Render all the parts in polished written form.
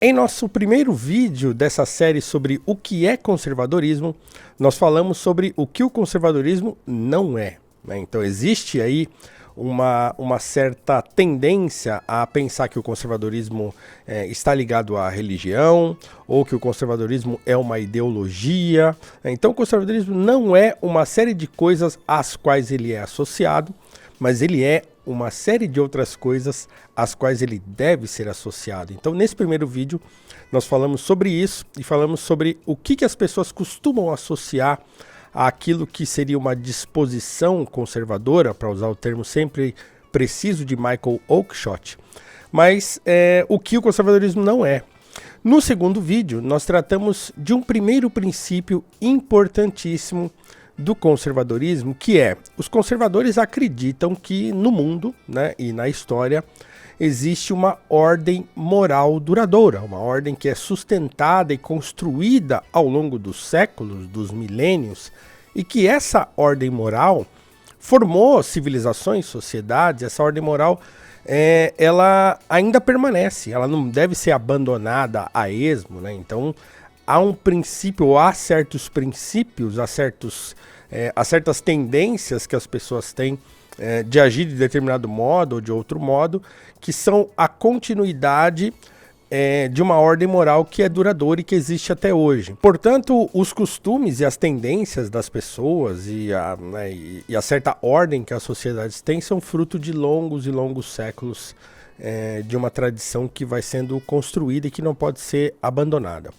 Em nosso primeiro vídeo dessa série sobre o que é conservadorismo, nós falamos sobre o que o conservadorismo não é, né? Então existe aí uma certa tendência a pensar que o conservadorismo está ligado à religião, ou que o conservadorismo é uma ideologia. Então o conservadorismo não é uma série de coisas às quais ele é associado, mas ele é uma série de outras coisas às quais ele deve ser associado. Então, nesse primeiro vídeo, nós falamos sobre isso e falamos sobre o que as pessoas costumam associar àquilo que seria uma disposição conservadora, para usar o termo sempre preciso de Michael Oakeshott, mas o que o conservadorismo não é. No segundo vídeo, nós tratamos de um primeiro princípio importantíssimo do conservadorismo, que é: os conservadores acreditam que no mundo, né, e na história existe uma ordem moral duradoura, uma ordem que é sustentada e construída ao longo dos séculos, dos milênios, e que essa ordem moral formou civilizações, sociedades. Essa ordem moral ela ainda permanece, ela não deve ser abandonada a esmo, né? Então há um princípio, ou há certos princípios, há certas tendências que as pessoas têm de agir de determinado modo ou de outro modo, que são a continuidade de uma ordem moral que é duradoura e que existe até hoje. Portanto, os costumes e as tendências das pessoas e a certa ordem que as sociedades têm são fruto de longos e longos séculos de uma tradição que vai sendo construída e que não pode ser abandonada.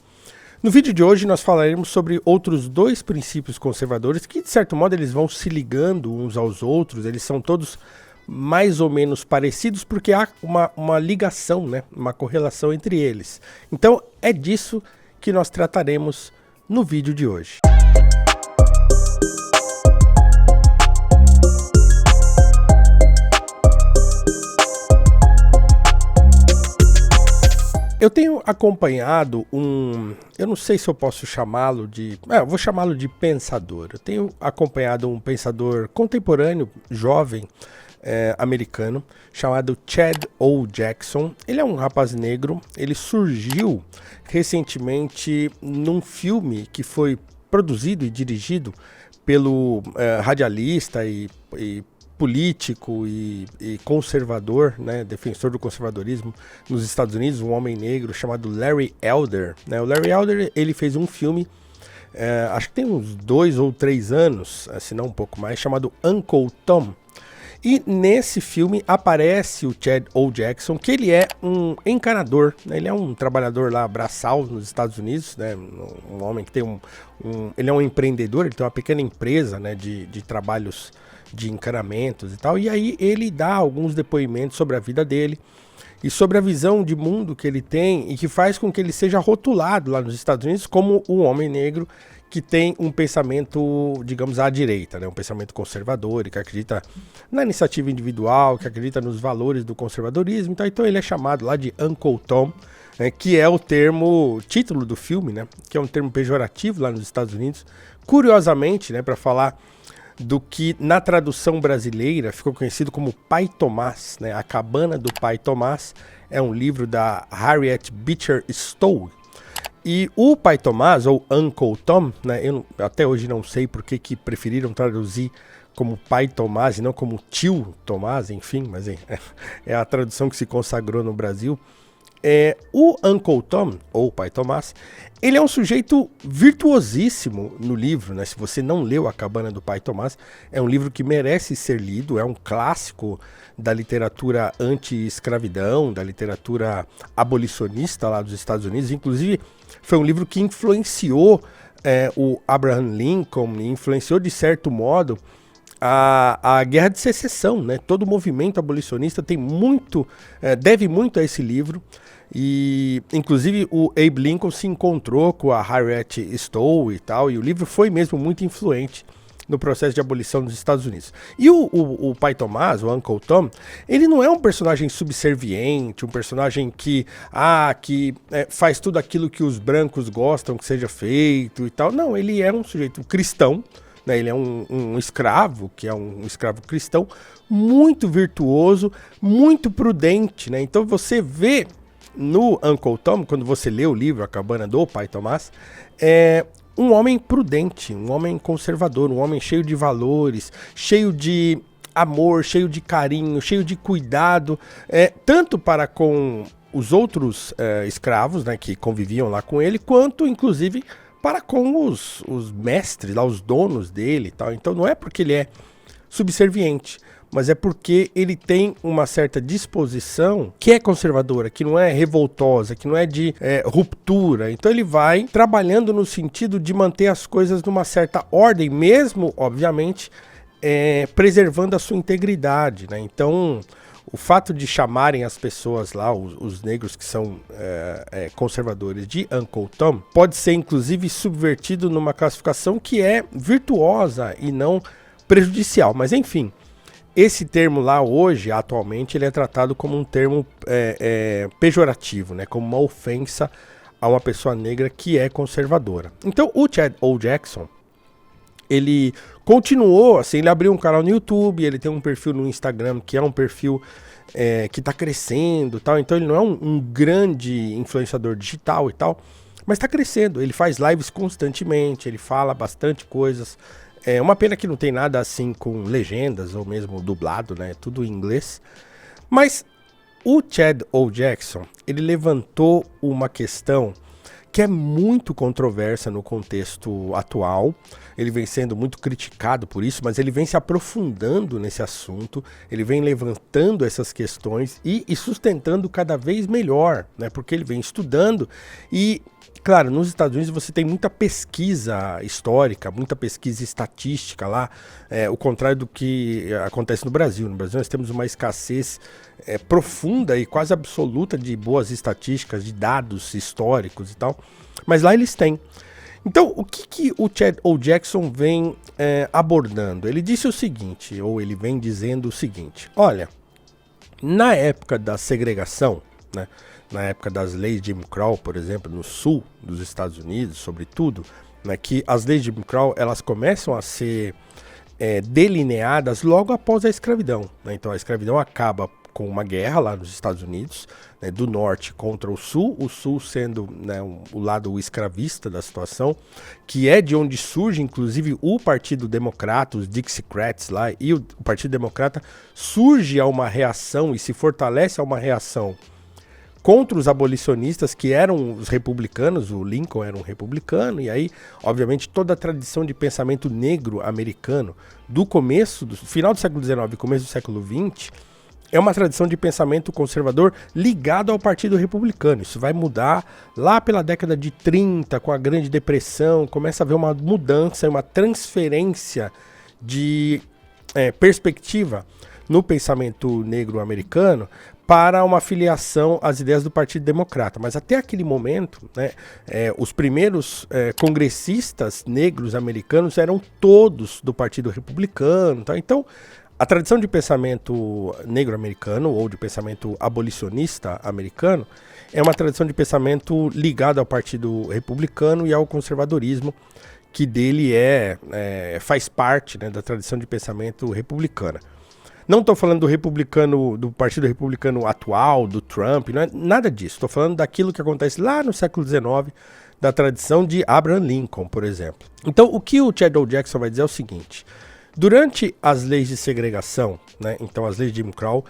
No vídeo de hoje nós falaremos sobre outros dois princípios conservadores que, de certo modo, eles vão se ligando uns aos outros. Eles são todos mais ou menos parecidos porque há uma ligação, né? Uma correlação entre eles. Então é disso que nós trataremos no vídeo de hoje. Eu tenho acompanhado eu não sei se eu posso chamá-lo de, eu vou chamá-lo de pensador. Eu tenho acompanhado um pensador contemporâneo, jovem, americano, chamado Chad O. Jackson. Ele é um rapaz negro, ele surgiu recentemente num filme que foi produzido e dirigido pelo radialista e político e conservador, né, defensor do conservadorismo nos Estados Unidos, um homem negro chamado Larry Elder, né? O Larry Elder, ele fez um filme, acho que tem uns 2 ou 3 anos, se não um pouco mais, chamado Uncle Tom. E nesse filme aparece o Chad O. Jackson, que ele é um encanador, né? Ele é um trabalhador lá braçal nos Estados Unidos, né? Um homem que tem ele é um empreendedor, ele tem uma pequena empresa, né, de trabalhos de encanamentos e tal, e aí ele dá alguns depoimentos sobre a vida dele e sobre a visão de mundo que ele tem, e que faz com que ele seja rotulado lá nos Estados Unidos como um homem negro que tem um pensamento, digamos, à direita, né? Um pensamento conservador, e que acredita na iniciativa individual, que acredita nos valores do conservadorismo. Então ele é chamado lá de Uncle Tom, que é o título do filme, né? Que é um termo pejorativo lá nos Estados Unidos, curiosamente, né, para falar do que na tradução brasileira ficou conhecido como Pai Tomás, né? A Cabana do Pai Tomás é um livro da Harriet Beecher Stowe. E o Pai Tomás, ou Uncle Tom, né? Eu até hoje não sei por que preferiram traduzir como Pai Tomás e não como Tio Tomás, enfim, mas é a tradução que se consagrou no Brasil. O Uncle Tom, ou Pai Tomás, ele é um sujeito virtuosíssimo no livro, né? Se você não leu A Cabana do Pai Tomás, é um livro que merece ser lido, é um clássico da literatura anti-escravidão, da literatura abolicionista lá dos Estados Unidos. Inclusive, foi um livro que influenciou o Abraham Lincoln, influenciou de certo modo a Guerra de Secessão, né? Todo o movimento abolicionista deve muito a esse livro. E inclusive o Abe Lincoln se encontrou com a Harriet Stowe e tal, e o livro foi mesmo muito influente no processo de abolição dos Estados Unidos. E o Pai Tomás, o Uncle Tom, ele não é um personagem subserviente, um personagem que faz tudo aquilo que os brancos gostam que seja feito e tal. Não, ele é um sujeito cristão, né? Ele é um escravo, que é um escravo cristão, muito virtuoso, muito prudente, né? Então você vê no Uncle Tom, quando você lê o livro A Cabana do Pai Tomás, é um homem prudente, um homem conservador, um homem cheio de valores, cheio de amor, cheio de carinho, cheio de cuidado, tanto para com os outros escravos, né, que conviviam lá com ele, quanto inclusive para com os mestres, lá, os donos dele e tal. Então não é porque ele é subserviente, mas é porque ele tem uma certa disposição que é conservadora, que não é revoltosa, que não é de ruptura. Então ele vai trabalhando no sentido de manter as coisas numa certa ordem, mesmo, obviamente, preservando a sua integridade, né? Então, o fato de chamarem as pessoas lá, os negros que são conservadores, de Uncle Tom, pode ser inclusive subvertido numa classificação que é virtuosa e não prejudicial. Mas enfim, esse termo lá hoje, atualmente, ele é tratado como um termo pejorativo, né? Como uma ofensa a uma pessoa negra que é conservadora. Então o Chad O. Jackson, ele continuou, assim, ele abriu um canal no YouTube, ele tem um perfil no Instagram, que é um perfil que está crescendo e tal. Então ele não é um grande influenciador digital e tal, mas está crescendo. Ele faz lives constantemente, ele fala bastante coisas. É uma pena que não tem nada assim com legendas ou mesmo dublado, né? Tudo em inglês. Mas o Chad O. Jackson, ele levantou uma questão que é muito controversa no contexto atual. Ele vem sendo muito criticado por isso, mas ele vem se aprofundando nesse assunto, ele vem levantando essas questões e sustentando cada vez melhor, né? Porque ele vem estudando e, claro, nos Estados Unidos você tem muita pesquisa histórica, muita pesquisa estatística lá, o contrário do que acontece no Brasil. No Brasil nós temos uma escassez profunda e quase absoluta de boas estatísticas, de dados históricos e tal, mas lá eles têm. Então, o que o Chad O. Jackson vem abordando? Ele disse o seguinte, ou ele vem dizendo o seguinte: olha, na época da segregação, né, na época das leis de Jim Crow, por exemplo, no sul dos Estados Unidos, sobretudo, né, que as leis de Jim Crow, elas começam a ser delineadas logo após a escravidão, né? Então a escravidão acaba com uma guerra lá nos Estados Unidos, né, do norte contra o sul sendo, né, o lado escravista da situação, que é de onde surge inclusive o Partido Democrata, os Dixiecrats lá, e o Partido Democrata surge a uma reação e se fortalece a uma reação contra os abolicionistas, que eram os republicanos. O Lincoln era um republicano, e aí, obviamente, toda a tradição de pensamento negro americano do começo, do final do século XIX e começo do século XX, é uma tradição de pensamento conservador ligado ao Partido Republicano. Isso vai mudar lá pela década de 30, com a Grande Depressão, começa a haver uma mudança, uma transferência de perspectiva no pensamento negro americano para uma filiação às ideias do Partido Democrata. Mas até aquele momento, né, os primeiros congressistas negros americanos eram todos do Partido Republicano. Tá? Então, a tradição de pensamento negro-americano ou de pensamento abolicionista americano é uma tradição de pensamento ligada ao Partido Republicano e ao conservadorismo, que dele faz parte, né, da tradição de pensamento republicana. Não estou falando do republicano, do Partido Republicano atual, do Trump, não é nada disso. Estou falando daquilo que acontece lá no século XIX, da tradição de Abraham Lincoln, por exemplo. Então, o que o Chad O. Jackson vai dizer é o seguinte: durante as leis de segregação, né, então as leis de Jim Crow,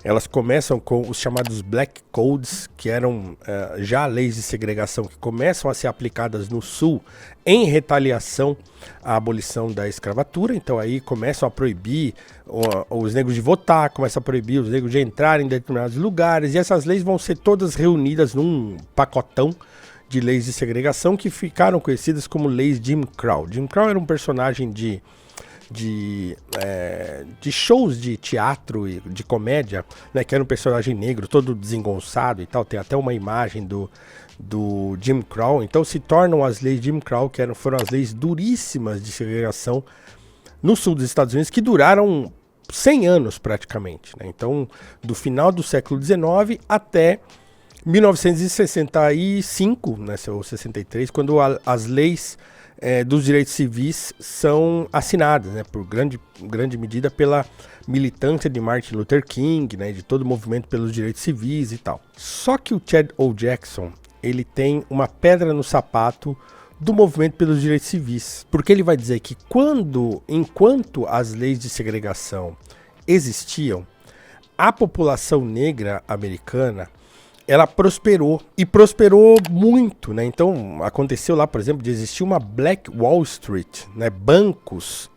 elas começam com os chamados Black Codes, que eram já leis de segregação que começam a ser aplicadas no Sul em retaliação à abolição da escravatura. Então aí começam a proibir os negros de votar, começam a proibir os negros de entrar em determinados lugares, e essas leis vão ser todas reunidas num pacotão de leis de segregação que ficaram conhecidas como leis Jim Crow. Jim Crow era um personagem de shows de teatro e de comédia, né, que era um personagem negro, todo desengonçado e tal. Tem até uma imagem do Jim Crow. Então se tornam as leis Jim Crow, que foram as leis duríssimas de segregação no sul dos Estados Unidos, que duraram 100 anos praticamente, né? Então, do final do século XIX até 1965, né, ou 63, quando as leis dos direitos civis são assinadas, né, por grande medida pela militância de Martin Luther King, né, de todo o movimento pelos direitos civis e tal. Só que o Chad O. Jackson, ele tem uma pedra no sapato do movimento pelos direitos civis, porque ele vai dizer que enquanto as leis de segregação existiam, a população negra americana, ela prosperou, e prosperou muito, né? Então, aconteceu lá, por exemplo, de existir uma Black Wall Street, né? Bancos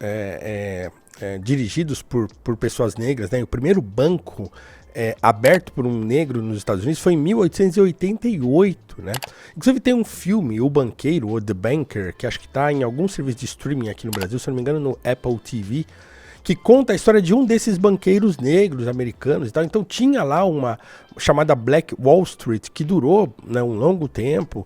dirigidos por pessoas negras, né? O primeiro banco aberto por um negro nos Estados Unidos foi em 1888, né? Inclusive tem um filme, O Banqueiro, ou The Banker, que acho que está em algum serviço de streaming aqui no Brasil, se não me engano no Apple TV, que conta a história de um desses banqueiros negros americanos e tal. Então tinha lá uma chamada Black Wall Street, que durou, né, um longo tempo,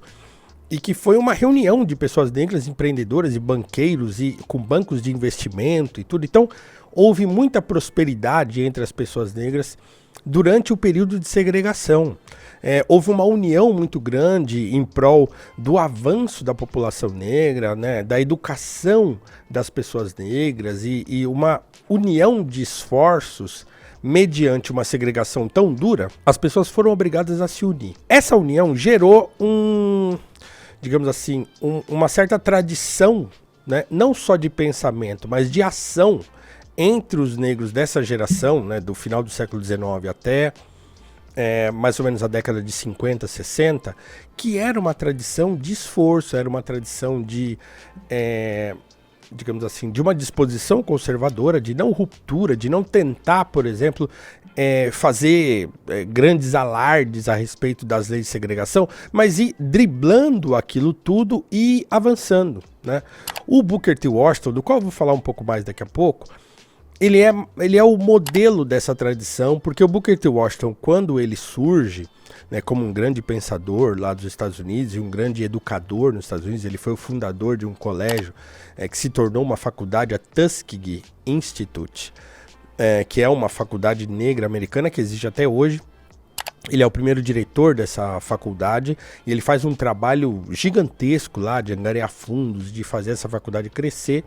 e que foi uma reunião de pessoas negras, empreendedoras e banqueiros, e com bancos de investimento e tudo. Então houve muita prosperidade entre as pessoas negras durante o período de segregação. Houve uma união muito grande em prol do avanço da população negra, né, da educação das pessoas negras e uma união de esforços mediante uma segregação tão dura. As pessoas foram obrigadas a se unir. Essa união gerou digamos assim, uma certa tradição, né, não só de pensamento, mas de ação entre os negros dessa geração, né, do final do século XIX até mais ou menos a década de 50, 60, que era uma tradição de esforço, era uma tradição de, digamos assim, de uma disposição conservadora, de não ruptura, de não tentar, por exemplo, fazer grandes alardes a respeito das leis de segregação, mas ir driblando aquilo tudo e avançando, né? O Booker T. Washington, do qual eu vou falar um pouco mais daqui a pouco, ele é o modelo dessa tradição, porque o Booker T. Washington, quando ele surge, né, como um grande pensador lá dos Estados Unidos e um grande educador nos Estados Unidos, ele foi o fundador de um colégio que se tornou uma faculdade, a Tuskegee Institute, que é uma faculdade negra americana que existe até hoje. Ele é o primeiro diretor dessa faculdade e ele faz um trabalho gigantesco lá de angariar fundos, de fazer essa faculdade crescer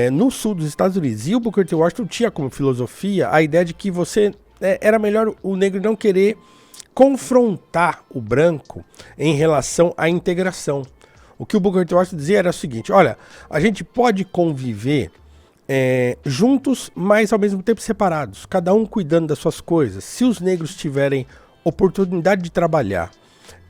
no sul dos Estados Unidos. E o Booker T. Washington tinha como filosofia a ideia de que era melhor o negro não querer confrontar o branco em relação à integração. O que o Booker T. Washington dizia era o seguinte: olha, a gente pode conviver juntos, mas ao mesmo tempo separados, cada um cuidando das suas coisas. Se os negros tiverem oportunidade de trabalhar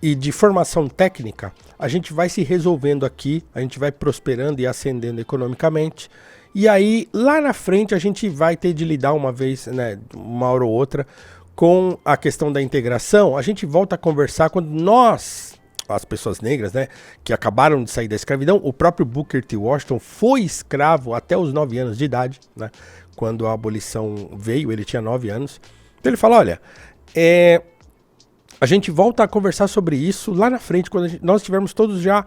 e de formação técnica, a gente vai se resolvendo aqui, a gente vai prosperando e ascendendo economicamente, e aí lá na frente a gente vai ter de lidar uma vez, né, uma hora ou outra, com a questão da integração. A gente volta a conversar quando nós, as pessoas negras, né, que acabaram de sair da escravidão. O próprio Booker T. Washington foi escravo até os 9 anos de idade, né, quando a abolição veio, ele tinha 9 anos. Então ele fala, olha, a gente volta a conversar sobre isso lá na frente, quando nós estivermos todos já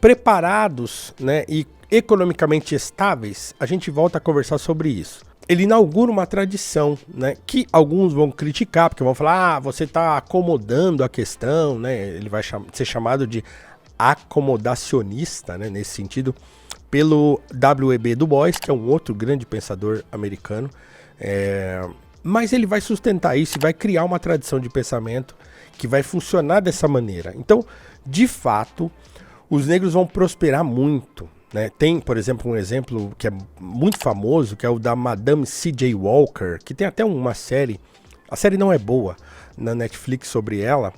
preparados, né, e economicamente estáveis, a gente volta a conversar sobre isso. Ele inaugura uma tradição, né, que alguns vão criticar, porque vão falar, você está acomodando a questão, né, ele vai ser chamado de acomodacionista, né, nesse sentido, pelo W.E.B. Du Bois, que é um outro grande pensador americano, mas ele vai sustentar isso e vai criar uma tradição de pensamento que vai funcionar dessa maneira. Então, de fato, os negros vão prosperar muito, né? Tem, por exemplo, um exemplo que é muito famoso, que é o da Madame C.J. Walker, que tem até uma série, a série não é boa, na Netflix sobre ela,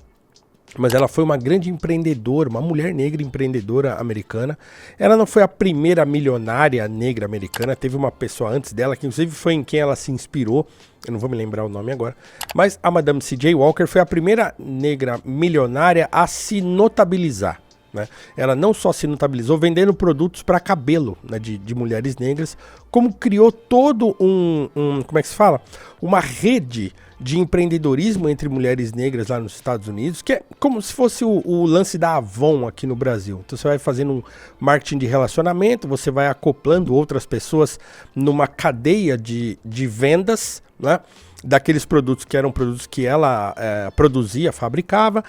mas ela foi uma grande empreendedora, uma mulher negra empreendedora americana. Ela não foi a primeira milionária negra americana, teve uma pessoa antes dela, que inclusive foi em quem ela se inspirou, eu não vou me lembrar o nome agora, mas a Madame C.J. Walker foi a primeira negra milionária a se notabilizar, né? Ela não só se notabilizou vendendo produtos para cabelo, né, de mulheres negras, como criou todo como é que se fala? Uma rede de empreendedorismo entre mulheres negras lá nos Estados Unidos, que é como se fosse o lance da Avon aqui no Brasil. Então você vai fazendo um marketing de relacionamento, você vai acoplando outras pessoas numa cadeia de vendas, né, daqueles produtos que eram produtos que ela produzia, fabricava,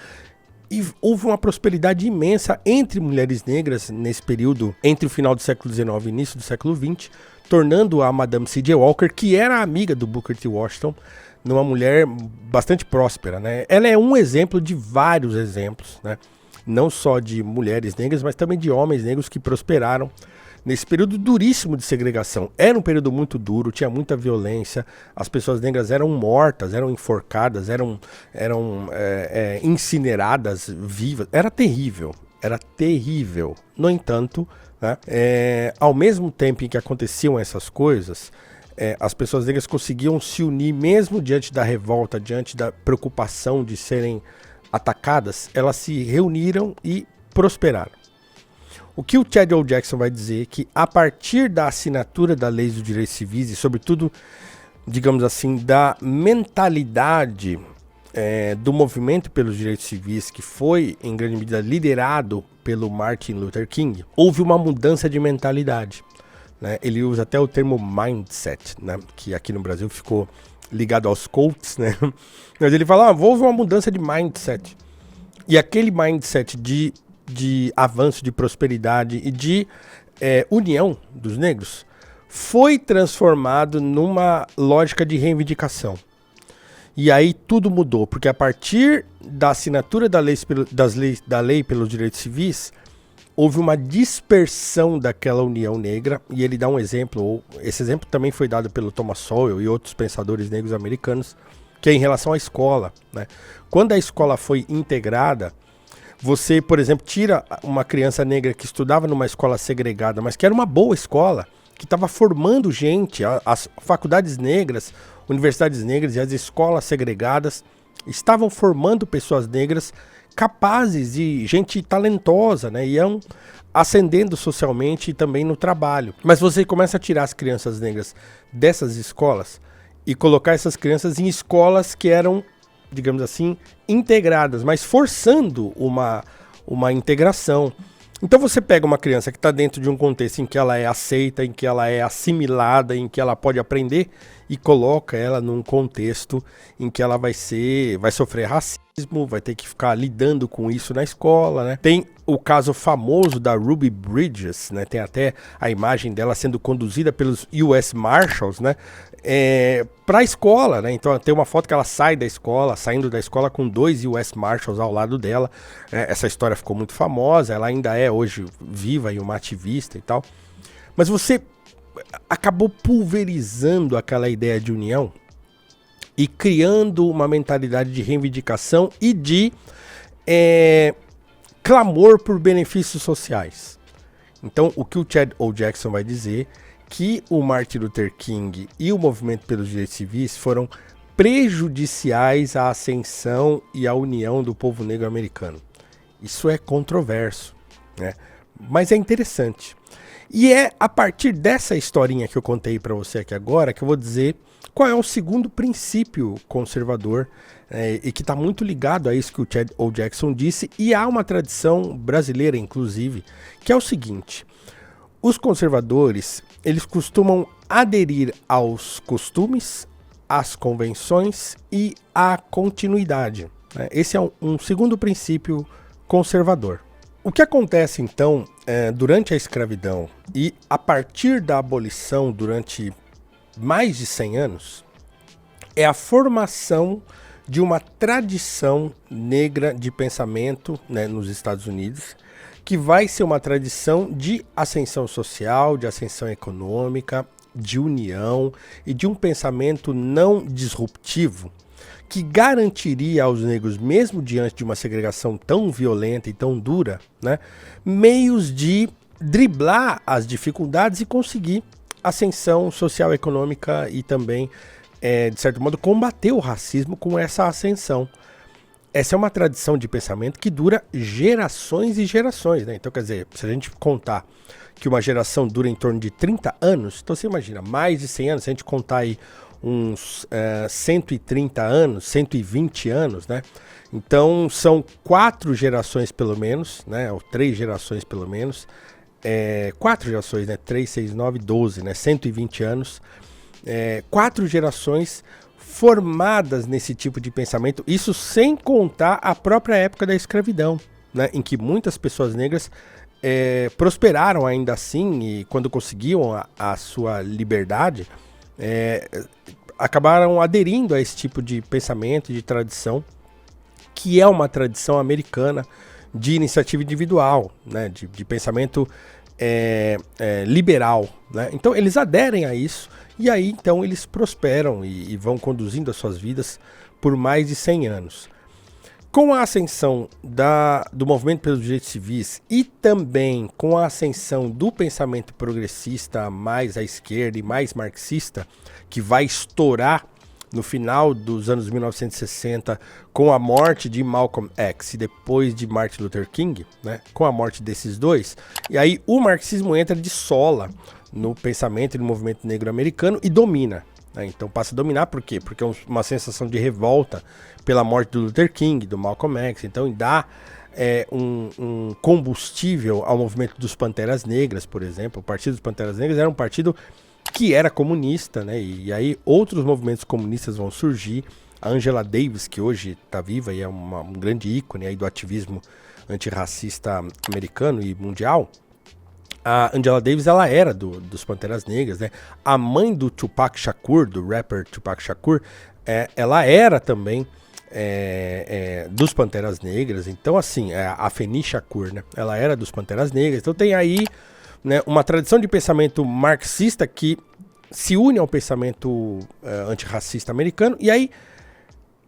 E houve uma prosperidade imensa entre mulheres negras nesse período, entre o final do século XIX e início do século XX, tornando a Madame C.J. Walker, que era amiga do Booker T. Washington, numa mulher bastante próspera, né? Ela é um exemplo de vários exemplos, né? Não só de mulheres negras, mas também de homens negros que prosperaram nesse período duríssimo de segregação. Era um período muito duro, tinha muita violência, as pessoas negras eram mortas, eram enforcadas, eram incineradas vivas. Era terrível, era terrível. No entanto, né, ao mesmo tempo em que aconteciam essas coisas, as pessoas negras conseguiam se unir mesmo diante da revolta, diante da preocupação de serem atacadas, elas se reuniram e prosperaram. O que o Chad O. Jackson vai dizer é que a partir da assinatura da Lei dos Direitos Civis e sobretudo, digamos assim, da mentalidade do movimento pelos direitos civis, que foi em grande medida liderado pelo Martin Luther King, houve uma mudança de mentalidade, né? Ele usa até o termo mindset, né? Que aqui no Brasil ficou ligado aos Colts, né? Mas ele fala, houve uma mudança de mindset. E aquele mindset de avanço, de prosperidade e de união dos negros foi transformado numa lógica de reivindicação. E aí tudo mudou, porque a partir da assinatura da lei pelos direitos civis, houve uma dispersão daquela união negra, e ele dá um exemplo, esse exemplo também foi dado pelo Thomas Sowell e outros pensadores negros americanos, que é em relação à escola, né? Quando a escola foi integrada, você, por exemplo, tira uma criança negra que estudava numa escola segregada, mas que era uma boa escola, que estava formando gente, as faculdades negras, universidades negras e as escolas segregadas estavam formando pessoas negras capazes e gente talentosa, né? Iam ascendendo socialmente e também no trabalho. Mas você começa a tirar as crianças negras dessas escolas e colocar essas crianças em escolas que eram, digamos assim, integradas, mas forçando uma integração. Então você pega uma criança que está dentro de um contexto em que ela é aceita, em que ela é assimilada, em que ela pode aprender, e coloca ela num contexto em que ela vai sofrer racismo, vai ter que ficar lidando com isso na escola, né? Tem o caso famoso da Ruby Bridges, né? Tem até a imagem dela sendo conduzida pelos US Marshals, né? Para a escola, né? Então tem uma foto que ela saindo da escola com 2 US Marshals ao lado dela. Essa história ficou muito famosa, ela ainda é hoje viva e uma ativista e tal. Mas você acabou pulverizando aquela ideia de união e criando uma mentalidade de reivindicação e de clamor por benefícios sociais. Então, o que o Chad O. Jackson vai dizer que o Martin Luther King e o movimento pelos direitos civis foram prejudiciais à ascensão e à união do povo negro americano. Isso é controverso, né? Mas é interessante. E é a partir dessa historinha que eu contei para você aqui agora que eu vou dizer qual é o segundo princípio conservador e que está muito ligado a isso que o Chad O. Jackson disse, e há uma tradição brasileira, inclusive, que é o seguinte: os conservadores, eles costumam aderir aos costumes, às convenções e à continuidade, né? Esse é um segundo princípio conservador. O que acontece, então, durante a escravidão e a partir da abolição durante mais de 100 anos, é a formação de uma tradição negra de pensamento, né, nos Estados Unidos, que vai ser uma tradição de ascensão social, de ascensão econômica, de união e de um pensamento não disruptivo, que garantiria aos negros, mesmo diante de uma segregação tão violenta e tão dura, né, meios de driblar as dificuldades e conseguir ascensão social, econômica e também, de certo modo, combater o racismo com essa ascensão. Essa é uma tradição de pensamento que dura gerações e gerações, né? Então, quer dizer, se a gente contar que uma geração dura em torno de 30 anos, então você imagina, mais de 100 anos, se a gente contar aí uns 130 anos, 120 anos, né? Então são 4 gerações pelo menos, né? Ou 3 gerações pelo menos, 4 gerações, né? 3, 6, 9, 12, né? 120 anos, 4 gerações formadas nesse tipo de pensamento, isso sem contar a própria época da escravidão, né, em que muitas pessoas negras prosperaram ainda assim, e quando conseguiam a sua liberdade, acabaram aderindo a esse tipo de pensamento, de tradição, que é uma tradição americana de iniciativa individual, né, de pensamento liberal, né? Então eles aderem a isso, e aí então eles prosperam e vão conduzindo as suas vidas por mais de 100 anos. Com a ascensão do movimento pelos direitos civis e também com a ascensão do pensamento progressista mais à esquerda e mais marxista, que vai estourar no final dos anos 1960 com a morte de Malcolm X e depois de Martin Luther King, né, com a morte desses dois, e aí o marxismo entra de sola no pensamento e no movimento negro americano e domina. Então passa a dominar, por quê? Porque é uma sensação de revolta pela morte do Luther King, do Malcolm X, então dá um combustível ao movimento dos Panteras Negras, por exemplo. O Partido dos Panteras Negras era um partido que era comunista, né? E aí outros movimentos comunistas vão surgir. A Angela Davis, que hoje está viva e é um grande ícone aí do ativismo antirracista americano e mundial. A Angela Davis, ela era dos Panteras Negras, né? A mãe do Tupac Shakur, do rapper Tupac Shakur, ela era também dos Panteras Negras. Então, assim, a Afeni Shakur, né? Ela era dos Panteras Negras. Então tem aí, né, uma tradição de pensamento marxista que se une ao pensamento antirracista americano, e aí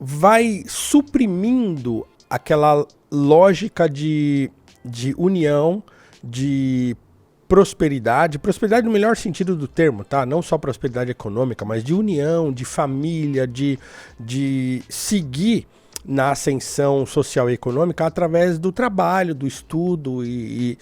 vai suprimindo aquela lógica de união, de prosperidade no melhor sentido do termo, tá? Não só prosperidade econômica, mas de união, de família, de seguir na ascensão social e econômica através do trabalho, do estudo e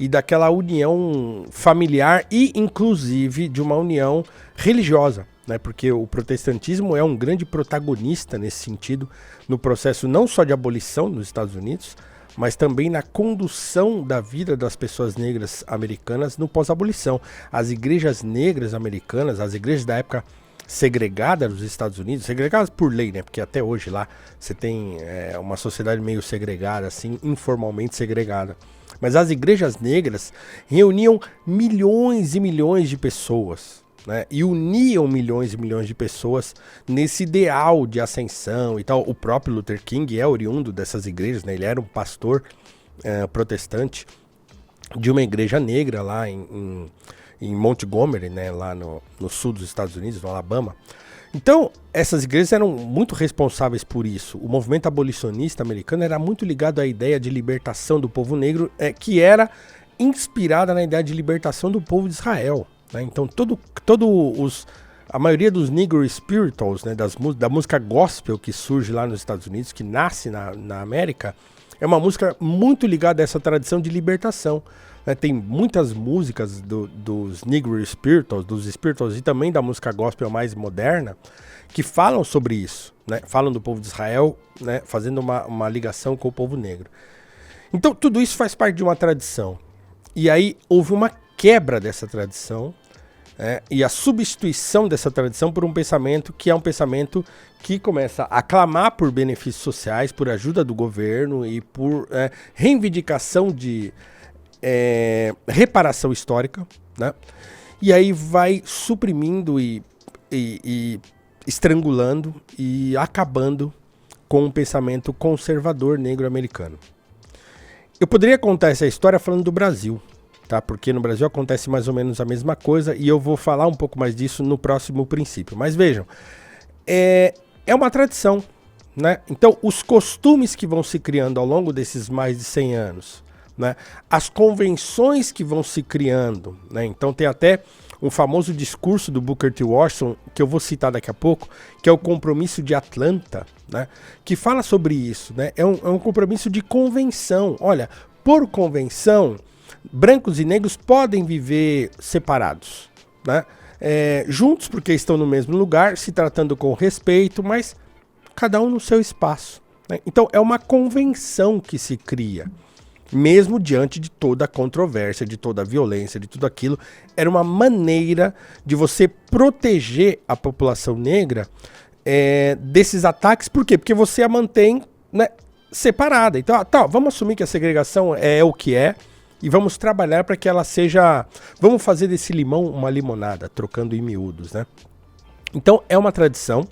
daquela união familiar e inclusive de uma união religiosa, né? Porque o protestantismo é um grande protagonista nesse sentido, no processo não só de abolição nos Estados Unidos, mas também na condução da vida das pessoas negras americanas no pós-abolição. As igrejas negras americanas, as igrejas da época segregadas dos Estados Unidos, segregadas por lei, né? Porque até hoje lá você tem uma sociedade meio segregada, assim, informalmente segregada. Mas as igrejas negras reuniam milhões e milhões de pessoas, né, e uniam milhões e milhões de pessoas nesse ideal de ascensão e tal. O próprio Luther King é oriundo dessas igrejas, né? Ele era um pastor protestante de uma igreja negra lá em Montgomery, né, lá no sul dos Estados Unidos, no Alabama. Então, essas igrejas eram muito responsáveis por isso. O movimento abolicionista americano era muito ligado à ideia de libertação do povo negro, que era inspirada na ideia de libertação do povo de Israel. Né? Então, a maioria dos Negro Spirituals, né, da música gospel que surge lá nos Estados Unidos, que nasce na América, é uma música muito ligada a essa tradição de libertação. Né? Tem muitas músicas dos Negro Spirituals, dos Spirituals e também da música gospel mais moderna, que falam sobre isso, né? Falam do povo de Israel, né, fazendo uma ligação com o povo negro. Então, tudo isso faz parte de uma tradição. E aí houve uma quebra dessa tradição, e a substituição dessa tradição por um pensamento que é um pensamento que começa a clamar por benefícios sociais, por ajuda do governo e por reivindicação de reparação histórica, né? E aí vai suprimindo e estrangulando e acabando com um pensamento conservador negro-americano. Eu poderia contar essa história falando do Brasil, tá? Porque no Brasil acontece mais ou menos a mesma coisa e eu vou falar um pouco mais disso no próximo princípio. Mas vejam, é uma tradição, né? Então, os costumes que vão se criando ao longo desses mais de 100 anos, né? As convenções que vão se criando, né? Então, tem até um famoso discurso do Booker T. Washington, que eu vou citar daqui a pouco, que é o Compromisso de Atlanta, né? Que fala sobre isso, né? É um compromisso de convenção. Olha, por convenção, brancos e negros podem viver separados, né? Juntos porque estão no mesmo lugar, se tratando com respeito, mas cada um no seu espaço, né? Então é uma convenção que se cria, mesmo diante de toda a controvérsia, de toda a violência, de tudo aquilo. Era uma maneira de você proteger a população negra desses ataques. Por quê? Porque você a mantém, né, separada. Então, tá, vamos assumir que a segregação é o que é e vamos trabalhar para que ela seja... Vamos fazer desse limão uma limonada, trocando em miúdos, né? Então, é uma tradição,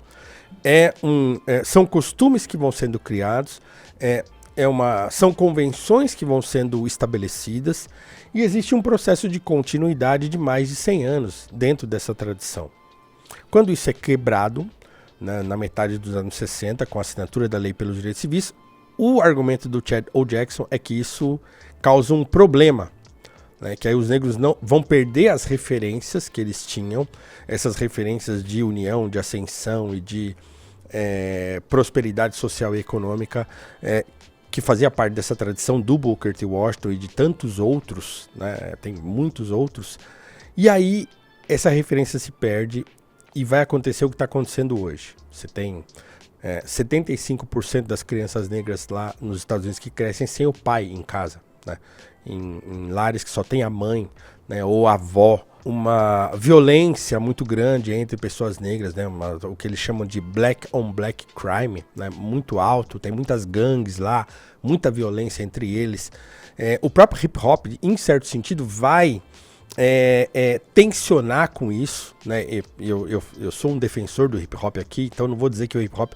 são costumes que vão sendo criados, são convenções que vão sendo estabelecidas e existe um processo de continuidade de mais de 100 anos dentro dessa tradição. Quando isso é quebrado, na metade dos anos 60, com a assinatura da Lei pelos Direitos Civis, o argumento do Chad O. Jackson é que isso causa um problema, né, que aí os negros não vão perder as referências que eles tinham, essas referências de união, de ascensão e de prosperidade social e econômica, que fazia parte dessa tradição do Booker T. Washington e de tantos outros, né, tem muitos outros, e aí essa referência se perde e vai acontecer o que está acontecendo hoje. Você tem 75% das crianças negras lá nos Estados Unidos que crescem sem o pai em casa, né? Em lares que só tem a mãe, né, ou a avó. Uma violência muito grande entre pessoas negras, né, o que eles chamam de black on black crime, né, muito alto, tem muitas gangues lá, muita violência entre eles. O próprio hip hop, em certo sentido, vai tensionar com isso, né? Eu sou um defensor do hip hop aqui, então não vou dizer que o hip hop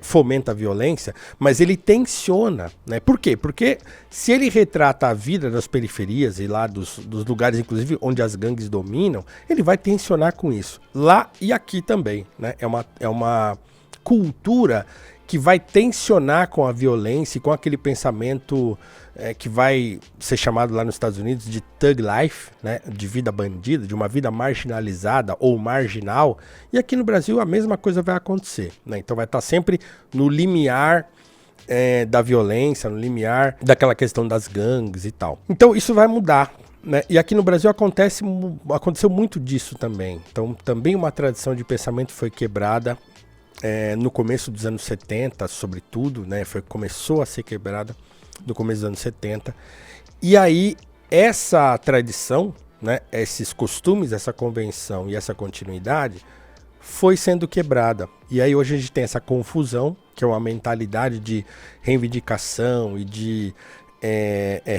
fomenta a violência, mas ele tensiona, né? Por quê? Porque se ele retrata a vida das periferias e lá dos lugares, inclusive, onde as gangues dominam, ele vai tensionar com isso. Lá e aqui também, né? É uma cultura que vai tensionar com a violência e com aquele pensamento que vai ser chamado lá nos Estados Unidos de thug life, né, de vida bandida, de uma vida marginalizada ou marginal, e aqui no Brasil a mesma coisa vai acontecer, né? Então vai estar sempre no limiar da violência, no limiar daquela questão das gangues e tal. Então isso vai mudar, né? E aqui no Brasil aconteceu muito disso também. Então também uma tradição de pensamento foi quebrada no começo dos anos 70, sobretudo, né? Começou a ser quebrada no começo dos anos 70. E aí, essa tradição, né, esses costumes, essa convenção e essa continuidade foi sendo quebrada. E aí hoje a gente tem essa confusão, que é uma mentalidade de reivindicação e de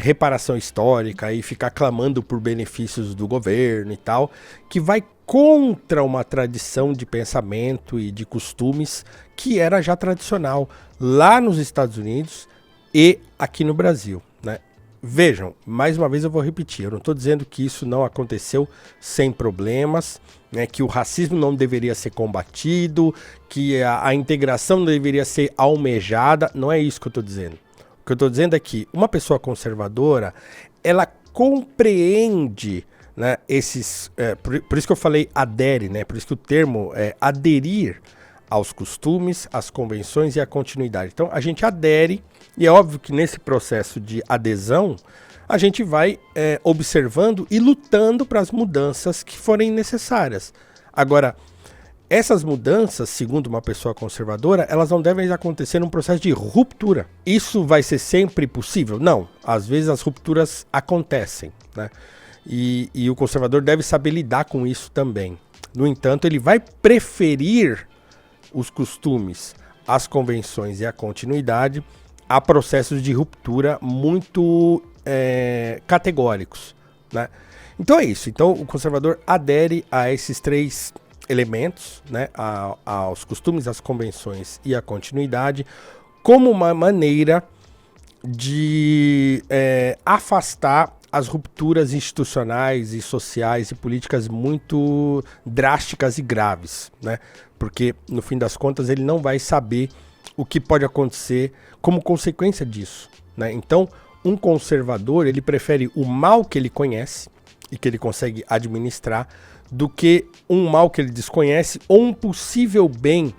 reparação histórica e ficar clamando por benefícios do governo e tal, que vai contra uma tradição de pensamento e de costumes que era já tradicional lá nos Estados Unidos e aqui no Brasil, né? Vejam, mais uma vez eu vou repetir, eu não estou dizendo que isso não aconteceu sem problemas, né, que o racismo não deveria ser combatido, que a integração não deveria ser almejada, não é isso que eu estou dizendo. O que eu estou dizendo é que uma pessoa conservadora, ela compreende, né, esses... por isso que eu falei adere, né, por isso que o termo é aderir aos costumes, às convenções e à continuidade. Então a gente adere, e é óbvio que nesse processo de adesão, a gente vai observando e lutando para as mudanças que forem necessárias. Agora, essas mudanças, segundo uma pessoa conservadora, elas não devem acontecer num processo de ruptura. Isso vai ser sempre possível? Não. Às vezes as rupturas acontecem, né? E o conservador deve saber lidar com isso também. No entanto, ele vai preferir os costumes, as convenções e a continuidade a processos de ruptura muito categóricos, né? Então é isso. Então o conservador adere a esses três elementos, né, aos costumes, às convenções e à continuidade, como uma maneira de afastar as rupturas institucionais e sociais e políticas muito drásticas e graves, né? Porque, no fim das contas, ele não vai saber o que pode acontecer como consequência disso, né? Então, um conservador, ele prefere o mal que ele conhece e que ele consegue administrar do que um mal que ele desconhece ou um possível bem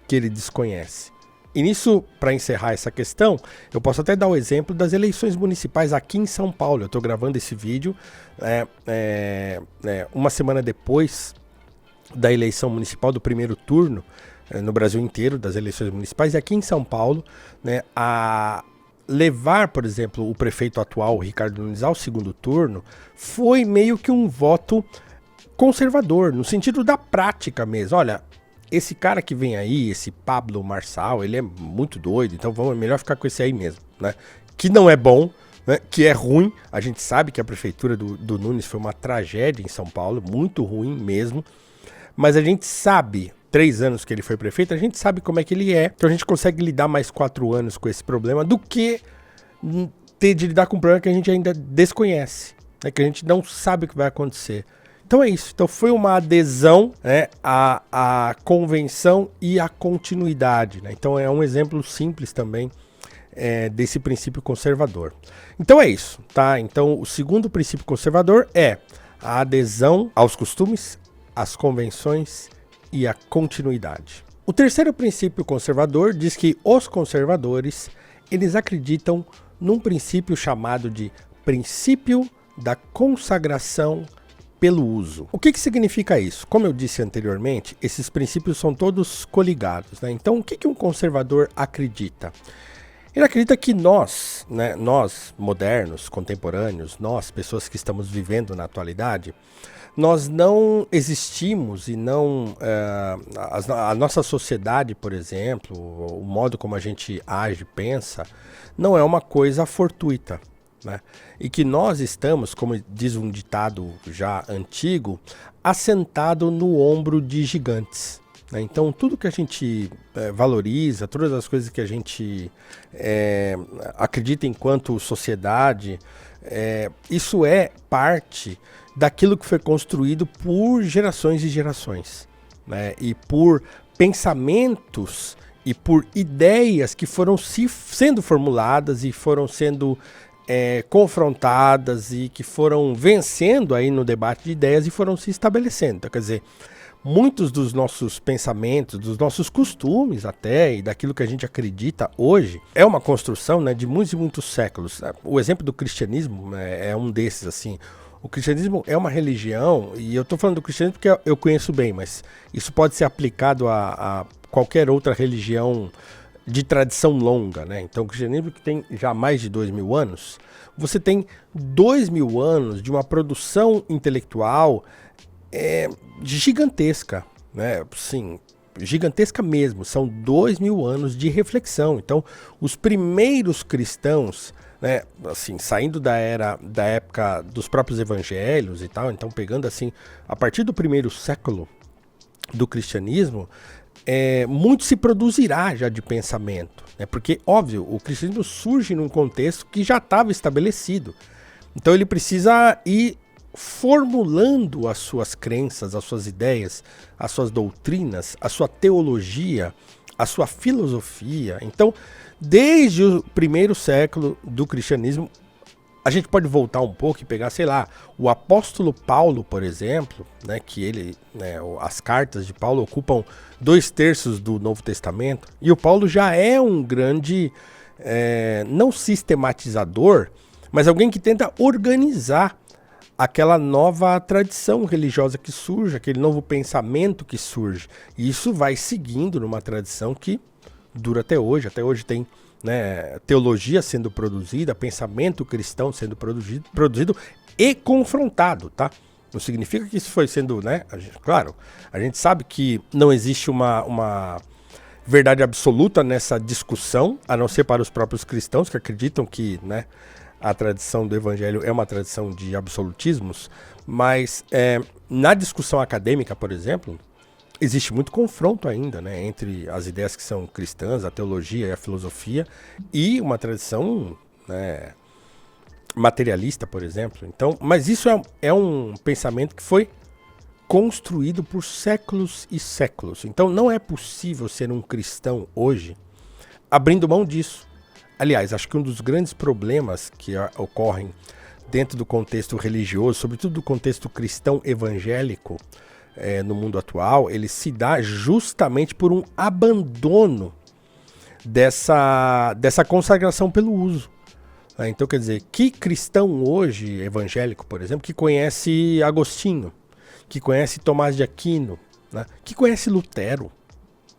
que ele desconhece. E nisso, para encerrar essa questão, eu posso até dar o exemplo das eleições municipais aqui em São Paulo. Eu estou gravando esse vídeo uma semana depois da eleição municipal do primeiro turno, no Brasil inteiro, das eleições municipais, e aqui em São Paulo, né, a levar, por exemplo, o prefeito atual, o Ricardo Nunes, ao segundo turno, foi meio que um voto conservador, no sentido da prática mesmo. Olha, esse cara que vem aí, esse Pablo Marçal, ele é muito doido, então é melhor ficar com esse aí mesmo, né? Que não é bom, né? Que é ruim. A gente sabe que a prefeitura do Nunes foi uma tragédia em São Paulo, muito ruim mesmo. Mas a gente sabe, 3 anos que ele foi prefeito, a gente sabe como é que ele é. Então a gente consegue lidar mais 4 anos com esse problema do que ter de lidar com um problema que a gente ainda desconhece, né? Que a gente não sabe o que vai acontecer. Então é isso. Então foi uma adesão, né, à convenção e à continuidade, né? Então é um exemplo simples também desse princípio conservador. Então é isso, tá? Então o segundo princípio conservador é a adesão aos costumes, às convenções e à continuidade. O terceiro princípio conservador diz que os conservadores, eles acreditam num princípio chamado de princípio da consagração pelo uso. O que significa isso? Como eu disse anteriormente, esses princípios são todos coligados, né? Então, o que um conservador acredita? Ele acredita que nós, né, nós modernos, contemporâneos, nós, pessoas que estamos vivendo na atualidade, nós não existimos e não... a nossa sociedade, por exemplo, o modo como a gente age, pensa, não é uma coisa fortuita, né? E que nós estamos, como diz um ditado já antigo, assentado no ombro de gigantes, né? Então tudo que a gente valoriza, todas as coisas que a gente acredita enquanto sociedade, isso é parte daquilo que foi construído por gerações e gerações, né? E por pensamentos e por ideias que foram sendo formuladas e foram sendo confrontadas e que foram vencendo aí no debate de ideias e foram se estabelecendo. Então, quer dizer, muitos dos nossos pensamentos, dos nossos costumes até, e daquilo que a gente acredita hoje, é uma construção, né, de muitos e muitos séculos. O exemplo do cristianismo é um desses, assim. O cristianismo é uma religião, e eu estou falando do cristianismo porque eu conheço bem, mas isso pode ser aplicado a qualquer outra religião de tradição longa, né? Então o cristianismo, que tem já mais de 2.000 anos, você tem 2.000 anos de uma produção intelectual gigantesca, né? Sim, gigantesca mesmo. São 2.000 anos de reflexão. Então os primeiros cristãos, né, assim, saindo da época dos próprios evangelhos e tal, então pegando assim, a partir do primeiro século do cristianismo, muito se produzirá já de pensamento, né? Porque, óbvio, o cristianismo surge num contexto que já estava estabelecido. Então ele precisa ir formulando as suas crenças, as suas ideias, as suas doutrinas, a sua teologia, a sua filosofia. Então, desde o primeiro século do cristianismo, a gente pode voltar um pouco e pegar, sei lá, o apóstolo Paulo, por exemplo, né, que ele, né, as cartas de Paulo ocupam 2/3 do Novo Testamento, e o Paulo já é um grande, não sistematizador, mas alguém que tenta organizar aquela nova tradição religiosa que surge, aquele novo pensamento que surge. E isso vai seguindo numa tradição que dura até hoje. Até hoje tem, né, teologia sendo produzida, pensamento cristão sendo produzido e confrontado, tá? Não significa que isso foi sendo, né? Claro, a gente sabe que não existe uma verdade absoluta nessa discussão, a não ser para os próprios cristãos que acreditam que, né, a tradição do evangelho é uma tradição de absolutismos, mas na discussão acadêmica, por exemplo, existe muito confronto ainda, né, entre as ideias que são cristãs, a teologia e a filosofia, e uma tradição, né, materialista, por exemplo. Então, mas isso é um pensamento que foi construído por séculos e séculos. Então não é possível ser um cristão hoje abrindo mão disso. Aliás, acho que um dos grandes problemas que ocorrem dentro do contexto religioso, sobretudo do contexto cristão evangélico, no mundo atual, ele se dá justamente por um abandono dessa consagração pelo uso. Então, quer dizer, que cristão hoje, evangélico, por exemplo, que conhece Agostinho, que conhece Tomás de Aquino, né, que conhece Lutero,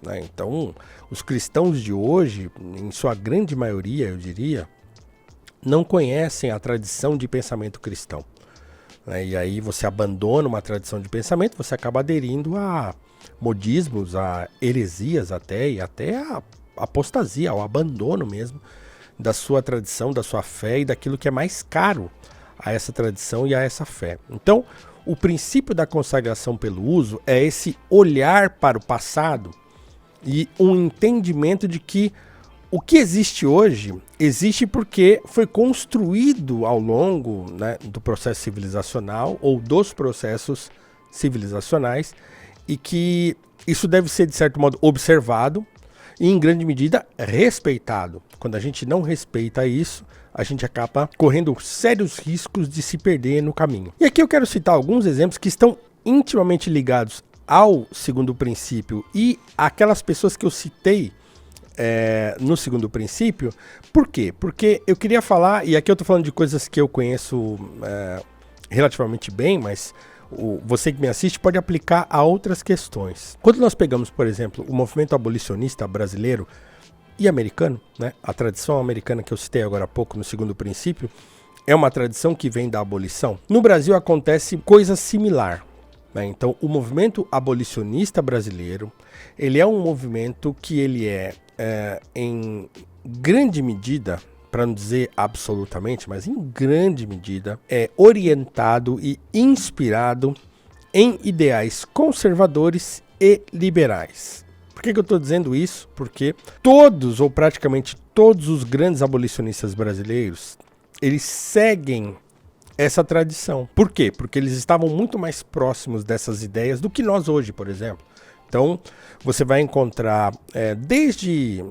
né? Então, os cristãos de hoje, em sua grande maioria, eu diria, não conhecem a tradição de pensamento cristão, né? E aí você abandona uma tradição de pensamento, você acaba aderindo a modismos, a heresias até, e até a apostasia, ao abandono mesmo da sua tradição, da sua fé e daquilo que é mais caro a essa tradição e a essa fé. Então, o princípio da consagração pelo uso é esse olhar para o passado e um entendimento de que o que existe hoje existe porque foi construído ao longo, né, do processo civilizacional ou dos processos civilizacionais, e que isso deve ser, de certo modo, observado e, em grande medida, respeitado. Quando a gente não respeita isso, a gente acaba correndo sérios riscos de se perder no caminho. E aqui eu quero citar alguns exemplos que estão intimamente ligados ao segundo princípio e aquelas pessoas que eu citei no segundo princípio. Por quê? Porque eu queria falar, e aqui eu estou falando de coisas que eu conheço relativamente bem, mas você que me assiste pode aplicar a outras questões. Quando nós pegamos, por exemplo, o movimento abolicionista brasileiro e americano, né, a tradição americana que eu citei agora há pouco no segundo princípio, é uma tradição que vem da abolição. No Brasil acontece coisa similar. Então, o movimento abolicionista brasileiro, ele é um movimento que ele em grande medida, para não dizer absolutamente, mas em grande medida, é orientado e inspirado em ideais conservadores e liberais. Por que eu estou dizendo isso? Porque todos, ou praticamente todos os grandes abolicionistas brasileiros, eles seguem essa tradição. Por quê? Porque eles estavam muito mais próximos dessas ideias do que nós hoje, por exemplo. Então, você vai encontrar desde,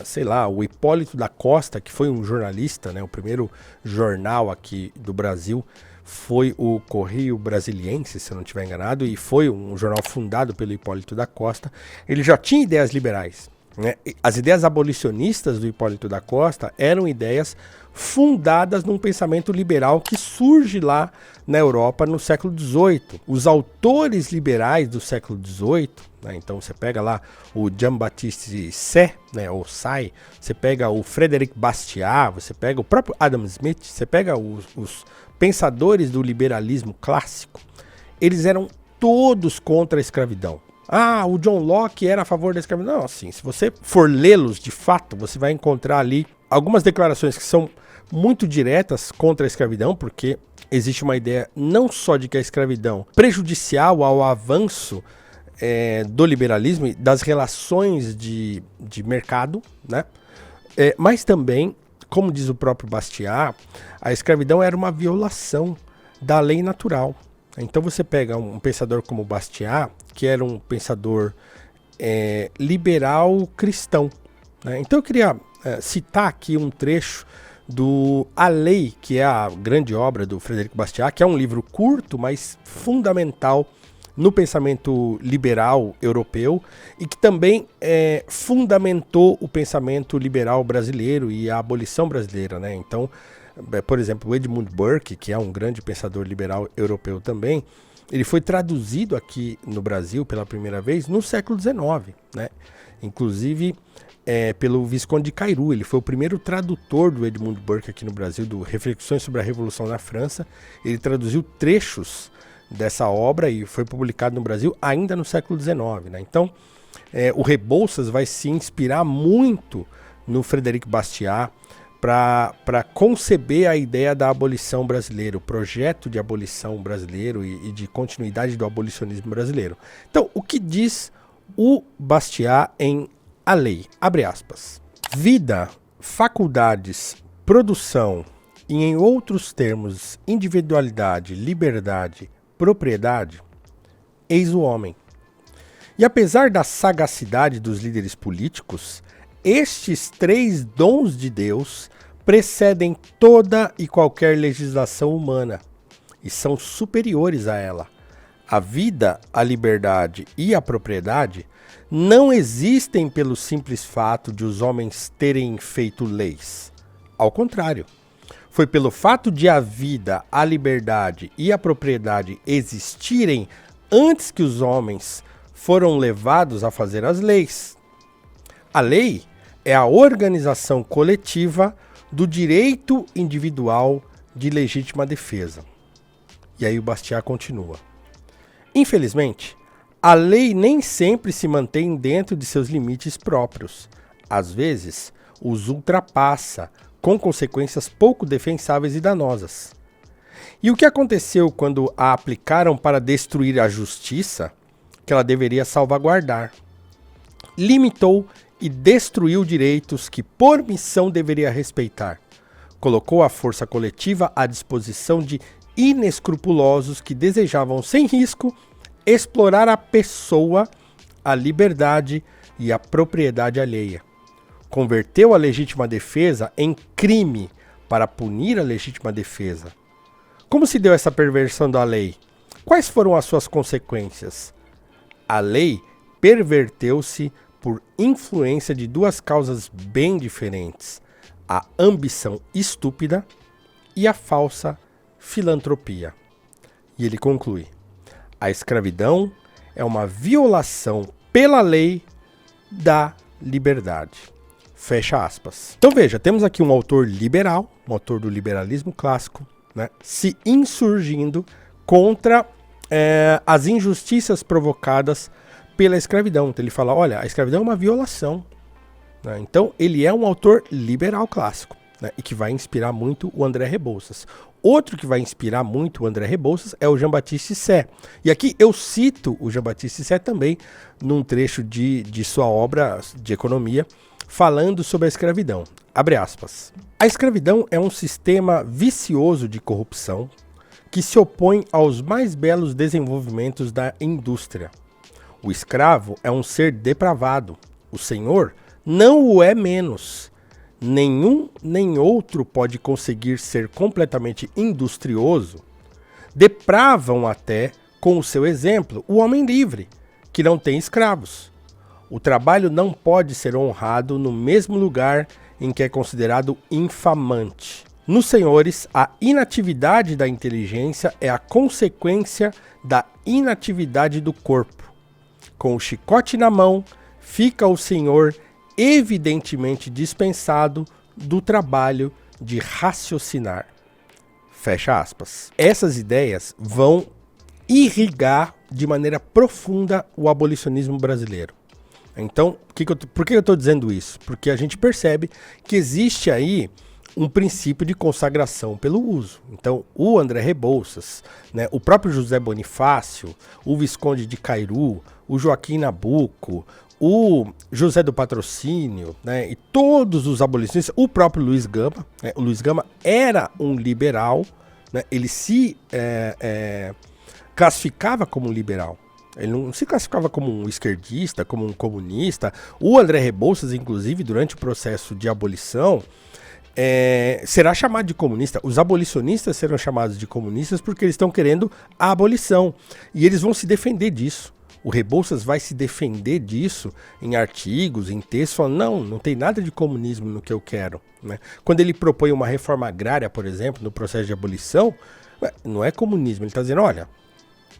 sei lá, o Hipólito da Costa, que foi um jornalista, né, o primeiro jornal aqui do Brasil foi o Correio Brasiliense, se eu não estiver enganado, e foi um jornal fundado pelo Hipólito da Costa. Ele já tinha ideias liberais, né? As ideias abolicionistas do Hipólito da Costa eram ideias fundadas num pensamento liberal que surge lá na Europa no século XVIII. Os autores liberais do século XVIII, né, então você pega lá o Jean-Baptiste Say, né, ou Say, você pega o Frederic Bastiat, você pega o próprio Adam Smith, você pega os pensadores do liberalismo clássico, eles eram todos contra a escravidão. Ah, o John Locke era a favor da escravidão. Não, assim, se você for lê-los de fato, você vai encontrar ali algumas declarações que são muito diretas contra a escravidão, porque existe uma ideia não só de que a escravidão é prejudicial ao avanço do liberalismo e das relações de mercado, né? Mas também, como diz o próprio Bastiat, a escravidão era uma violação da lei natural. Então você pega um pensador como Bastiat, que era um pensador liberal cristão, né? Então eu queria citar aqui um trecho do A Lei, que é a grande obra do Frederic Bastiat, que é um livro curto, mas fundamental no pensamento liberal europeu e que também fundamentou o pensamento liberal brasileiro e a abolição brasileira, né? Então, por exemplo, o Edmund Burke, que é um grande pensador liberal europeu também, ele foi traduzido aqui no Brasil pela primeira vez no século XIX, né? Inclusive pelo Visconde de Cairu. Ele foi o primeiro tradutor do Edmund Burke aqui no Brasil, do Reflexões sobre a Revolução na França. Ele traduziu trechos dessa obra e foi publicado no Brasil ainda no século XIX, né? Então, o Rebouças vai se inspirar muito no Frederic Bastiat para conceber a ideia da abolição brasileira, o projeto de abolição brasileiro e de continuidade do abolicionismo brasileiro. Então, o que diz o Bastiat em A Lei? Abre aspas. Vida, faculdades, produção e, em outros termos, individualidade, liberdade, propriedade, eis o homem. E apesar da sagacidade dos líderes políticos, estes três dons de Deus precedem toda e qualquer legislação humana e são superiores a ela. A vida, a liberdade e a propriedade não existem pelo simples fato de os homens terem feito leis. Ao contrário, foi pelo fato de a vida, a liberdade e a propriedade existirem antes que os homens foram levados a fazer as leis. A lei é a organização coletiva do direito individual de legítima defesa. E aí o Bastiat continua. Infelizmente, A lei nem sempre se mantém dentro de seus limites próprios. Às vezes, os ultrapassa, com consequências pouco defensáveis e danosas. E o que aconteceu quando a aplicaram para destruir a justiça, que ela deveria salvaguardar? Limitou e destruiu direitos que, por missão, deveria respeitar. Colocou a força coletiva à disposição de inescrupulosos que desejavam, sem risco, explorar a pessoa, a liberdade e a propriedade alheia. Converteu a legítima defesa em crime para punir a legítima defesa. Como se deu essa perversão da lei? Quais foram as suas consequências? A lei perverteu-se por influência de duas causas bem diferentes: a ambição estúpida e a falsa filantropia. E ele conclui: a escravidão é uma violação pela lei da liberdade. Fecha aspas. Então veja, temos aqui um autor liberal, um autor do liberalismo clássico, né, se insurgindo contra as injustiças provocadas pela escravidão. Então ele fala, olha, a escravidão é uma violação. Né? Então ele é um autor liberal clássico, né, e que vai inspirar muito o André Rebouças. Outro que vai inspirar muito o André Rebouças é o Jean-Baptiste Say. E aqui eu cito o Jean-Baptiste Say também num trecho de sua obra de economia, falando sobre a escravidão. Abre aspas. A escravidão é um sistema vicioso de corrupção que se opõe aos mais belos desenvolvimentos da indústria. O escravo é um ser depravado. O senhor não o é menos. Nenhum nem outro pode conseguir ser completamente industrioso. Depravam até, com o seu exemplo, o homem livre, que não tem escravos. O trabalho não pode ser honrado no mesmo lugar em que é considerado infamante. Nos senhores, a inatividade da inteligência é a consequência da inatividade do corpo. Com o chicote na mão, fica o senhor evidentemente dispensado do trabalho de raciocinar. Fecha aspas. Essas ideias vão irrigar de maneira profunda o abolicionismo brasileiro. Então, por que eu estou dizendo isso? Porque a gente percebe que existe aí um princípio de consagração pelo uso. Então, o André Rebouças, né, o próprio José Bonifácio, o Visconde de Cairu, o Joaquim Nabuco, o José do Patrocínio, né, e todos os abolicionistas, o próprio Luiz Gama, né, o Luiz Gama era um liberal, né, ele se classificava como um liberal. Ele não se classificava como um esquerdista, como um comunista. O André Rebouças, inclusive, durante o processo de abolição, será chamado de comunista. Os abolicionistas serão chamados de comunistas porque eles estão querendo a abolição. E eles vão se defender disso. O Rebouças vai se defender disso em artigos, em textos, falando, não tem nada de comunismo no que eu quero. Né? Quando ele propõe uma reforma agrária, por exemplo, no processo de abolição, não é comunismo. Ele está dizendo, olha,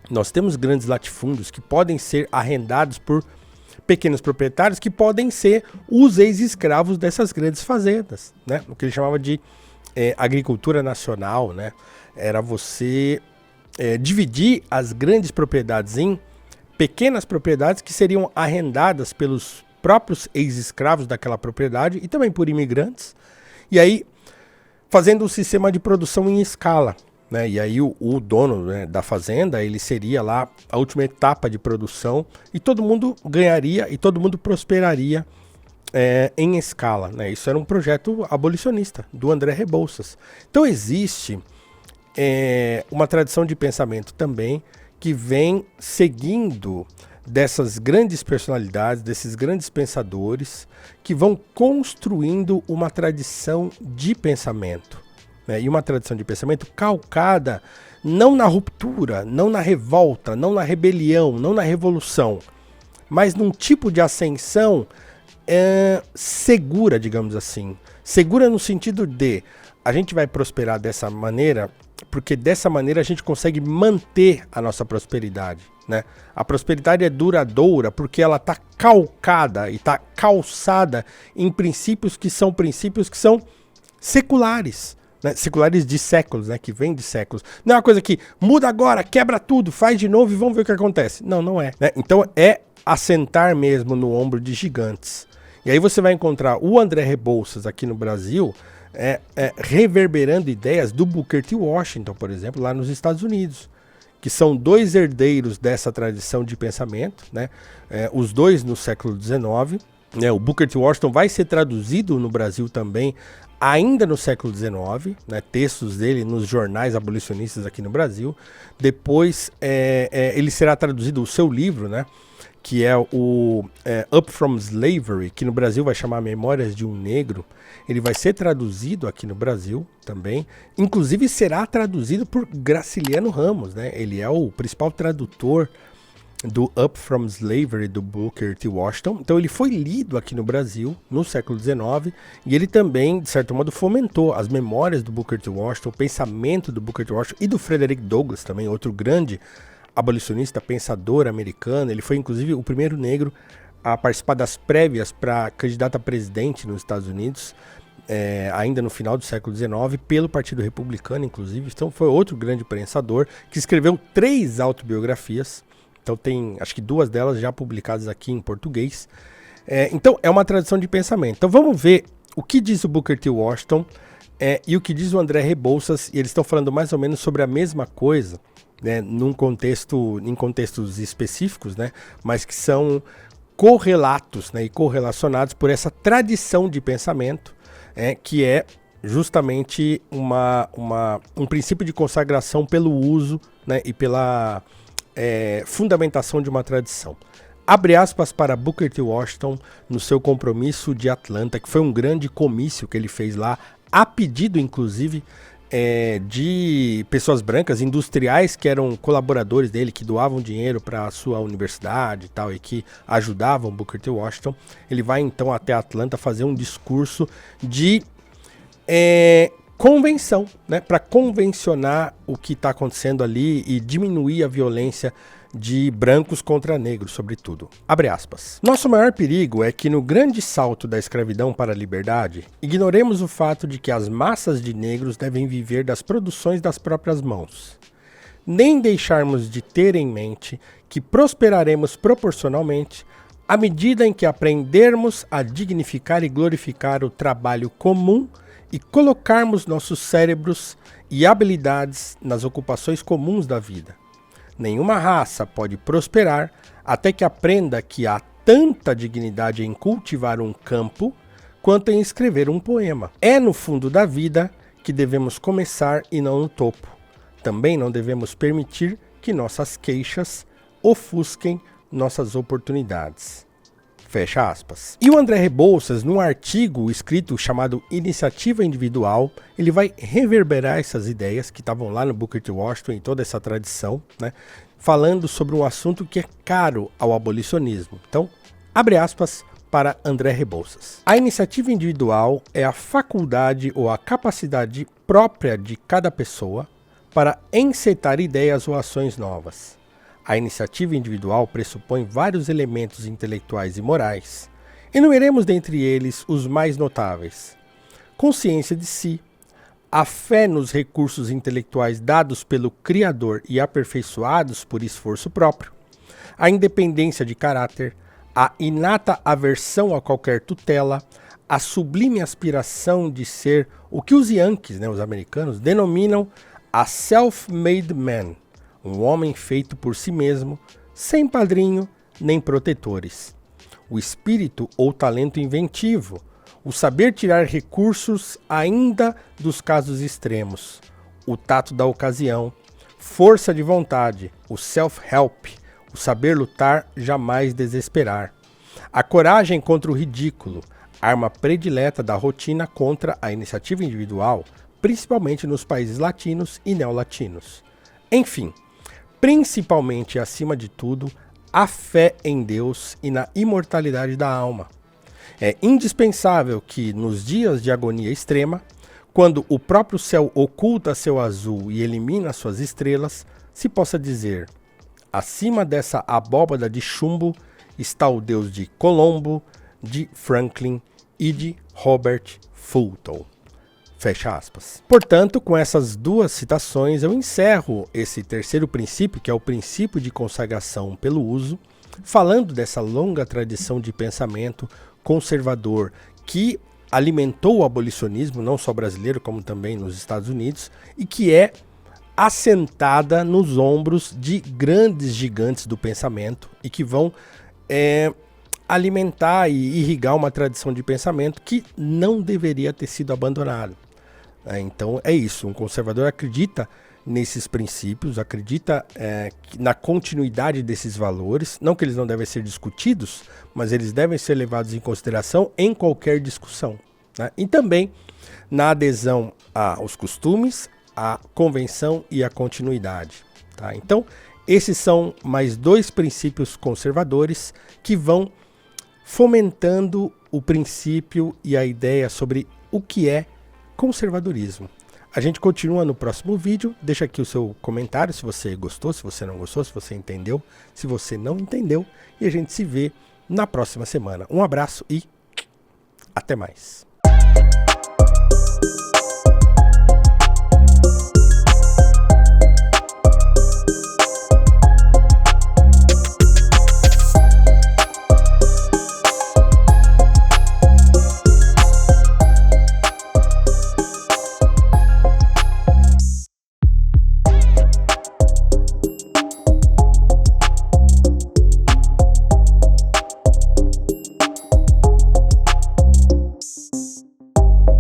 nós temos grandes latifúndios que podem ser arrendados por pequenos proprietários que podem ser os ex-escravos dessas grandes fazendas, né? O que ele chamava de agricultura nacional, né? Era você dividir as grandes propriedades em pequenas propriedades que seriam arrendadas pelos próprios ex-escravos daquela propriedade e também por imigrantes, e aí fazendo um sistema de produção em escala. Né? E aí o dono, né, da fazenda, ele seria lá a última etapa de produção e todo mundo ganharia e todo mundo prosperaria em escala. Né? Isso era um projeto abolicionista do André Rebouças. Então existe uma tradição de pensamento também que vem seguindo dessas grandes personalidades, desses grandes pensadores que vão construindo uma tradição de pensamento. E uma tradição de pensamento calcada não na ruptura, não na revolta, não na rebelião, não na revolução, mas num tipo de ascensão segura, digamos assim. Segura no sentido de a gente vai prosperar dessa maneira, porque dessa maneira a gente consegue manter a nossa prosperidade. Né? A prosperidade é duradoura porque ela está calcada e está calçada em princípios que são seculares. né, seculares de séculos, né, que vem de séculos. Não é uma coisa que muda agora, quebra tudo, faz de novo e vamos ver o que acontece. Não, não é. Né? Então é assentar mesmo no ombro de gigantes. E aí você vai encontrar o André Rebouças aqui no Brasil reverberando ideias do Booker T. Washington, por exemplo, lá nos Estados Unidos, que são dois herdeiros dessa tradição de pensamento, né? Os dois no século XIX. O Booker T. Washington vai ser traduzido no Brasil também ainda no século XIX, né, textos dele nos jornais abolicionistas aqui no Brasil. Depois ele será traduzido, o seu livro, né, que é o Up From Slavery, que no Brasil vai chamar Memórias de um Negro. Ele vai ser traduzido aqui no Brasil também. Inclusive será traduzido por Graciliano Ramos, né? Ele é o principal tradutor do Up From Slavery, do Booker T. Washington. Então ele foi lido aqui no Brasil no século XIX e ele também, de certo modo, fomentou as memórias do Booker T. Washington, o pensamento do Booker T. Washington e do Frederick Douglass também, outro grande abolicionista, pensador americano. Ele foi inclusive o primeiro negro a participar das prévias para candidato a presidente nos Estados Unidos, ainda no final do século XIX, pelo Partido Republicano, inclusive. Então foi outro grande pensador que escreveu 3 autobiografias. Então tem, acho que 2 delas já publicadas aqui em português. Então é uma tradição de pensamento. Então vamos ver o que diz o Booker T. Washington e o que diz o André Rebouças. E eles estão falando mais ou menos sobre a mesma coisa, né, em contextos específicos, né, mas que são correlatos, né, e correlacionados por essa tradição de pensamento, que é justamente um princípio de consagração pelo uso, né, e pela fundamentação de uma tradição. Abre aspas para Booker T. Washington no seu compromisso de Atlanta, que foi um grande comício que ele fez lá, a pedido inclusive de pessoas brancas, industriais que eram colaboradores dele, que doavam dinheiro para a sua universidade e tal, e que ajudavam Booker T. Washington. Ele vai então até Atlanta fazer um discurso de convenção, né, para convencionar o que está acontecendo ali e diminuir a violência de brancos contra negros, sobretudo. Abre aspas. Nosso maior perigo é que no grande salto da escravidão para a liberdade, ignoremos o fato de que as massas de negros devem viver das produções das próprias mãos. Nem deixarmos de ter em mente que prosperaremos proporcionalmente à medida em que aprendermos a dignificar e glorificar o trabalho comum e colocarmos nossos cérebros e habilidades nas ocupações comuns da vida. Nenhuma raça pode prosperar até que aprenda que há tanta dignidade em cultivar um campo quanto em escrever um poema. É no fundo da vida que devemos começar e não no topo. Também não devemos permitir que nossas queixas ofusquem nossas oportunidades. Fecha aspas. E o André Rebouças, num artigo escrito chamado Iniciativa Individual, ele vai reverberar essas ideias que estavam lá no Booker T. Washington e toda essa tradição, né, falando sobre um assunto que é caro ao abolicionismo. Então, abre aspas para André Rebouças. A iniciativa individual é a faculdade ou a capacidade própria de cada pessoa para encetar ideias ou ações novas. A iniciativa individual pressupõe vários elementos intelectuais e morais. Enumeremos dentre eles os mais notáveis: consciência de si, a fé nos recursos intelectuais dados pelo Criador e aperfeiçoados por esforço próprio, a independência de caráter, a inata aversão a qualquer tutela, a sublime aspiração de ser o que os Yankees, né, os americanos, denominam a self-made man, um homem feito por si mesmo, sem padrinho nem protetores. O espírito ou talento inventivo, o saber tirar recursos ainda dos casos extremos, o tato da ocasião, força de vontade, o self-help, o saber lutar, jamais desesperar. A coragem contra o ridículo, arma predileta da rotina contra a iniciativa individual, principalmente nos países latinos e neolatinos. Enfim, principalmente e acima de tudo, a fé em Deus e na imortalidade da alma. É indispensável que, nos dias de agonia extrema, quando o próprio céu oculta seu azul e elimina suas estrelas, se possa dizer: acima dessa abóbada de chumbo está o Deus de Colombo, de Franklin e de Robert Fulton. Fecha aspas. Portanto, com essas duas citações, eu encerro esse terceiro princípio, que é o princípio de consagração pelo uso, falando dessa longa tradição de pensamento conservador que alimentou o abolicionismo, não só brasileiro, como também nos Estados Unidos, e que é assentada nos ombros de grandes gigantes do pensamento e que vão alimentar e irrigar uma tradição de pensamento que não deveria ter sido abandonada. Então é isso, um conservador acredita nesses princípios, acredita na continuidade desses valores, não que eles não devem ser discutidos, mas eles devem ser levados em consideração em qualquer discussão, né? E também na adesão aos costumes, à convenção e à continuidade, tá? Então esses são mais dois princípios conservadores que vão fomentando o princípio e a ideia sobre o que é conservadorismo. A gente continua no próximo vídeo. Deixa aqui o seu comentário se você gostou, se você não gostou, se você entendeu, se você não entendeu. E a gente se vê na próxima semana. Um abraço e até mais.